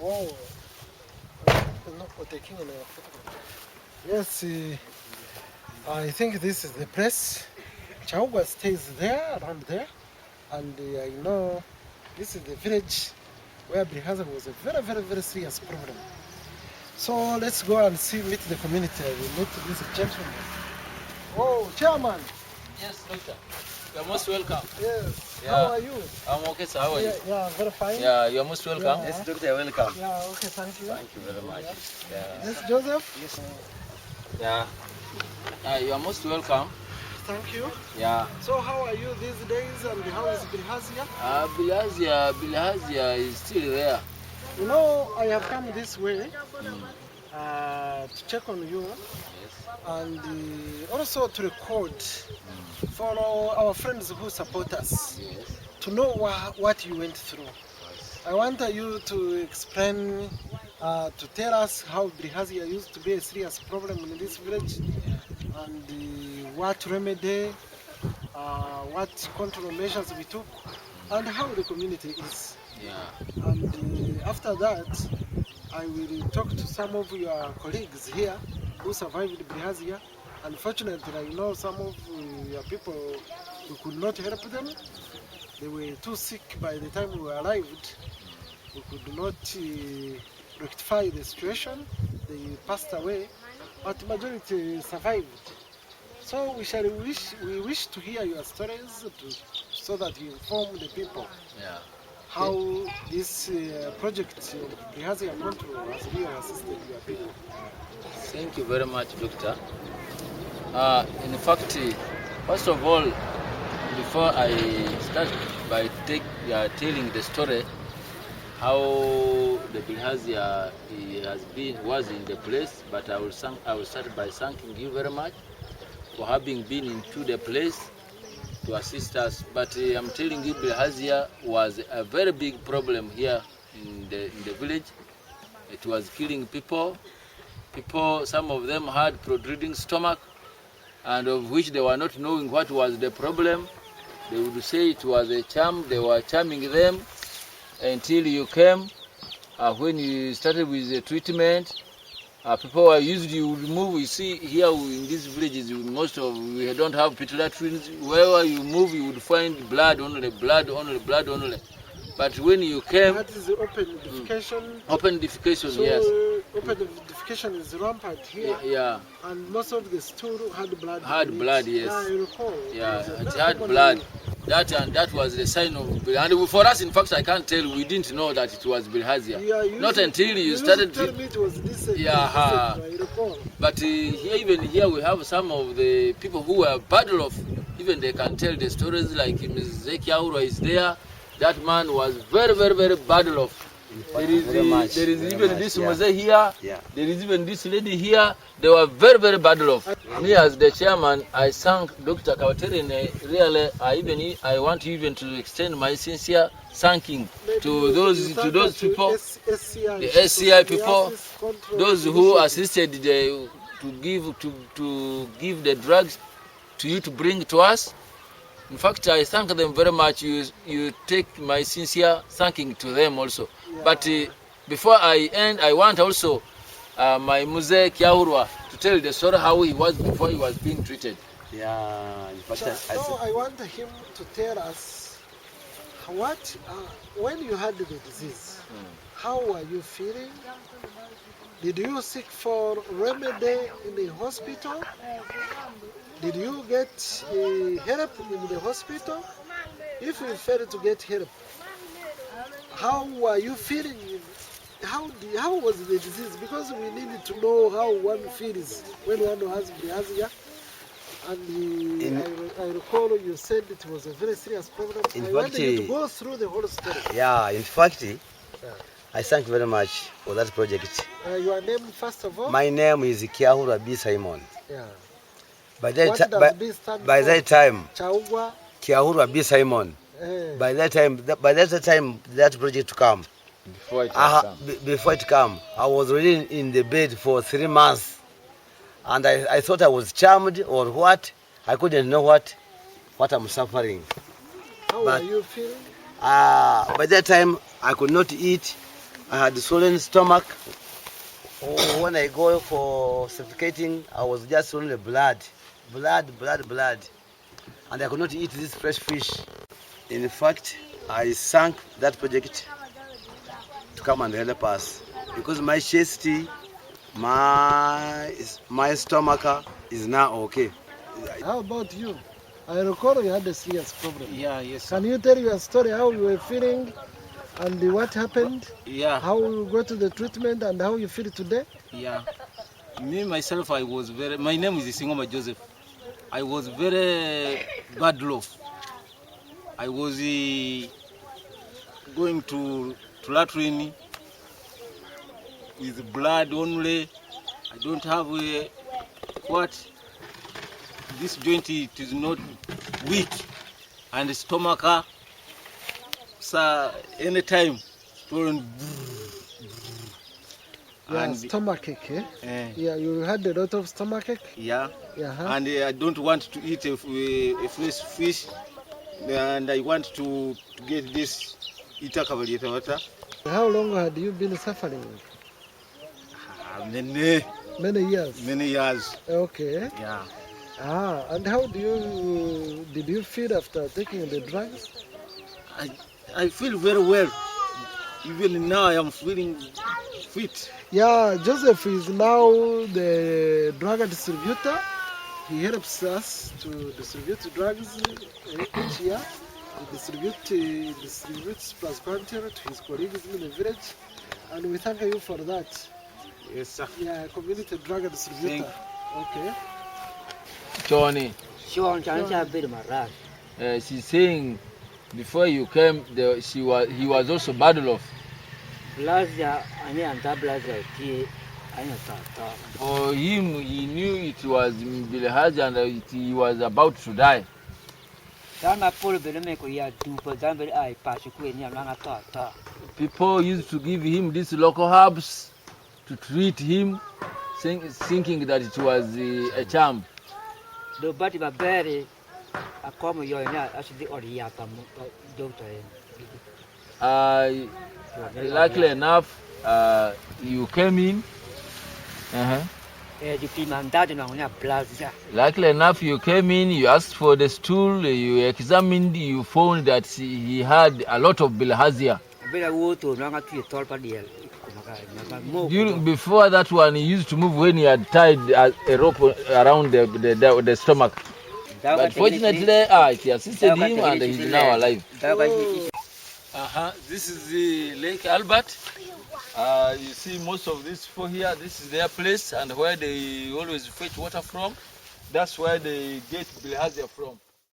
Oh, no, taking a photograph. Yes, I think this is the place. Chauga stays there, around there, and I know this is the village where Brihaza was a very, very, very serious problem. So let's go and meet the community. We meet this gentleman. Oh, chairman. Yes, doctor. You're most welcome. Yes. Yeah. How are you? I'm okay, sir. How are you? Yeah, very fine. Yeah, you're most welcome. Yeah. Yes, doctor, welcome. Yeah, okay, thank you. Thank you very much. Yeah. Yes, Joseph? Yes. Yeah. You are most welcome. Thank you. Yeah. So how are you these days and how is Bilhazia? Bilhazia is still there. You know, I have come this way to check on you. Yes. And also to record for our friends who support us, Yes. to know what you went through. Yes. I want you to explain, to tell us how Bilhazia used to be a serious problem in this village, and what remedy, what control measures we took, and how the community is. Yeah. And after that, I will talk to some of your colleagues here who survived Bilhazia. Unfortunately, I know some of your people who could not help them. They were too sick by the time we arrived. We could not rectify the situation. They passed away, but majority survived. So we wish to hear your stories so that you inform the people. Yeah. How this project of Bilhazia control has really assisted your people. Thank you very much, doctor. In fact, first of all, before I start by telling the story, how the Bilhazia was in the place, but I will start by thanking you very much for having been into the place to assist us. But I'm telling you, Bilhazia was a very big problem here in the village. It was killing people. Some of them had protruding stomach, and of which they were not knowing what was the problem. They would say it was a charm. They were charming them until you came. When you started with the treatment, people were used, you would move. You see here in these villages, we don't have pituitary. Wherever you move, you would find blood only, blood only, blood only. But when you came, that is open defecation. Open defecation, so, yes. Open defecation is rampant here. Yeah. And most of the stool had blood. Had blood, yes. Yeah, I recall. Yeah, it had blood. That was the sign of. And for us, in fact, I can't tell. We didn't know that it was Bilhazia. Yeah, not until you started. Tell me it was this. Yeah. I recall. But even here we have some of the people who were battle of. Even they can tell the stories, like Mrs. Zekiaura is there. That man was very, very, very battle of. There is even this Mose here. Yeah. There is even this lady here. They were very, very battle of. Me as the chairman, I thank Dr. Kawaterine. Really, I want even to extend my sincere thanking to those people, the SCI people, those who assisted to give the drugs to you to bring to us. In fact, I thank them very much. You take my sincere thanking to them also. Yeah. But before I end, I want also my Muse Kiahurwa to tell the story how he was before he was being treated. Yeah, in fact, so I want him to tell us when you had the disease, how were you feeling? Did you seek for remedy in the hospital? Did you get help in the hospital? If you failed to get help, how were you feeling? How was the disease? Because we needed to know how one feels when one has Bilhazia. And I recall you said it was a very serious problem. I wanted you to go through the whole story. Yeah, in fact, I thank you very much for that project. Your name, first of all? My name is Kiahurwa B. Simon. Yeah. By that time, Kiahurwa B. Simon. By that time, that project come. Before it come, I was already in the bed for 3 months, and I thought I was charmed or what. I couldn't know what I'm suffering. How are you feeling? By that time, I could not eat. I had swollen stomach. When I go for suffocating, I was just only blood. And I could not eat this fresh fish. In fact, I sank that project to come and help us. Because my chest, my stomach is now okay. How about you? I recall you had a serious problem. Yeah, yes. Can you tell your story, how you were feeling and what happened? Yeah. How you go to the treatment and how you feel today? Yeah. Me, myself, my name is Singoma Joseph. I was very bad loaf. I was going to latrine with blood only. I don't have this joint, it is not weak, and the stomach, so anytime swollen. Yeah, and stomach ache, eh? Yeah, you had a lot of stomach ache? Yeah. Uh-huh. And I don't want to eat a fresh fish, and I want to get this itakabali water. How long had you been suffering? Many years. Many years. Okay. Yeah. And how did you feel after taking the drugs? I feel very well. Even now I am feeling fit. Yeah, Joseph is now the drug distributor. He helps us to distribute drugs each year. He distributes plus quantity to his colleagues in the village. And we thank you for that. Yes, sir. Yeah, community drug distributor. Okay. Johnny. She's saying before you came, he was also bad off. For him, he knew it was bilharzia and he was about to die. People used to give him these local herbs to treat him, thinking that it was a charm. Luckily enough, you came in. Luckily enough, you came in, you asked for the stool, you examined, you found that he had a lot of bilharzia. Before that one, he used to move when he had tied a rope around the stomach. But fortunately, it assisted him and he's now alive. This is the Lake Albert. You see most of these people here, this is their place and where they always fetch water from. That's where they get bilharzia from.